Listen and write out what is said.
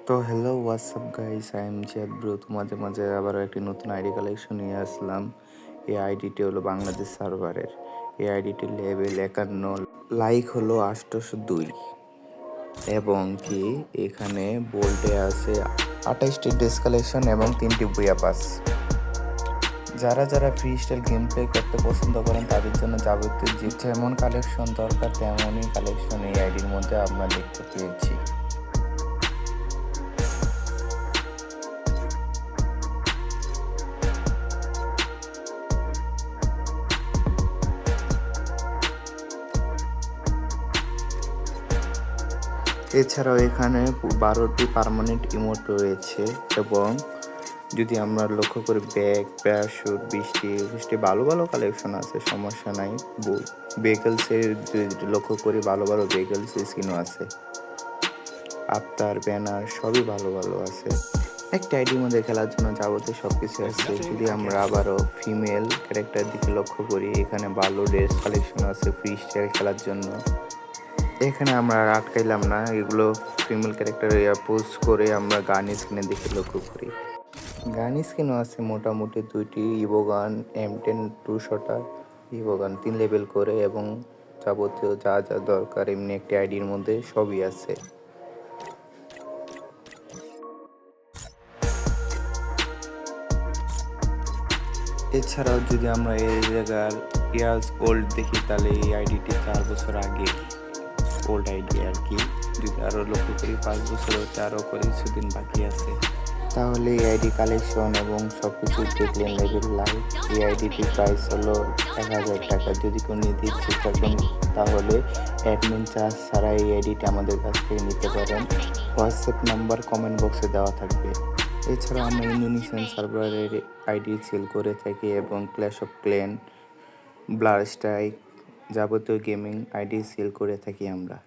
তো hello WhatsApp guys, I am Ziyad bro. তোমাদের মাঝে আবারও একটি নতুন আইডি কালেকশন নিয়ে আসলাম। এই আইডিটি হলো বাংলাদেশ সার্ভারের। এই আইডিটির লেভেল 51, লাইক হলো 802 এবং কি এখানে বোল্টে আছে 28টি ড্রেস কালেকশন এবং 3টি বুয়া পাস। যারা যারা ফ্রি স্টাইল গেম প্লে করতে পছন্দ করেন তাদের জন্য যাবতীয় যেমন কালেকশন দরকার তেমনই কালেকশন এই আইডির মধ্যে আমরা দেখতে পেয়েছি। এছাড়াও এখানে 12টি পার্মানেন্ট ইমোট রয়েছে এবং যদি আমরা লক্ষ্য করি ব্যাগ, প্যারাশুট, বৃষ্টি ভালো ভালো কালেকশন আছে, সমস্যা নাই। ভেহিকলসের যদি লক্ষ্য করি ভালো ভালো ভেহিকলস স্কিনও আছে, আফতার, ব্যানার সবই ভালো ভালো আছে। একটা আইডির মধ্যে খেলার জন্য যাবতীয় সব কিছু আছে। যদি আমরা আবারও ফিমেল ক্যারেক্টার দিকে লক্ষ্য করি, এখানে ভালো ড্রেস কালেকশন আছে ফ্রি স্টাইল খেলার জন্য। এখানে আমরা আর আটকাইলাম না, এগুলো ফিমেল ক্যারেক্টার পোস্ট করে আমরা গান স্ক্রিনের দিকে লক্ষ্য করি। গান স্ক্রিনও আছে মোটামুটি 2টি ইভোগান, M10 2 শটার, ইভোগান 3 লেভেল করে এবং যাবতীয় যা যা দরকার এমনি একটি আইডির মধ্যে সবই আছে। এছাড়াও যদি আমরা এই জায়গার ইয়ার্স ওল্ড দেখি তাহলে এই আইডিটি 4 বছর আগে ওল্ড আইডি আর কি। যদি আরও লক্ষ্য করি 5 বছর হতে আরও করে কিছুদিন বাকি আছে। তাহলে এই আইডি কালেকশন এবং সব কিছু দেখলেন লেভেল লাইভ। এই আইডিটির প্রাইস হলো 1000 টাকা। যদি কেউ নিতে ইচ্ছুক থাকেন তাহলে অ্যাডমিন চার্জ ছাড়া এই আইডিটি আমাদের কাছ থেকে নিতে পারেন। হোয়াটসঅ্যাপ নাম্বার কমেন্ট বক্সে দেওয়া থাকবে। এছাড়াও আমরা ইন্দোনেশিয়ান সার্ভারের আইডি সেল করে থাকি এবং clash of clan, blur strike যাবতীয় গেমিং আইডি সেল করে থাকি আমরা।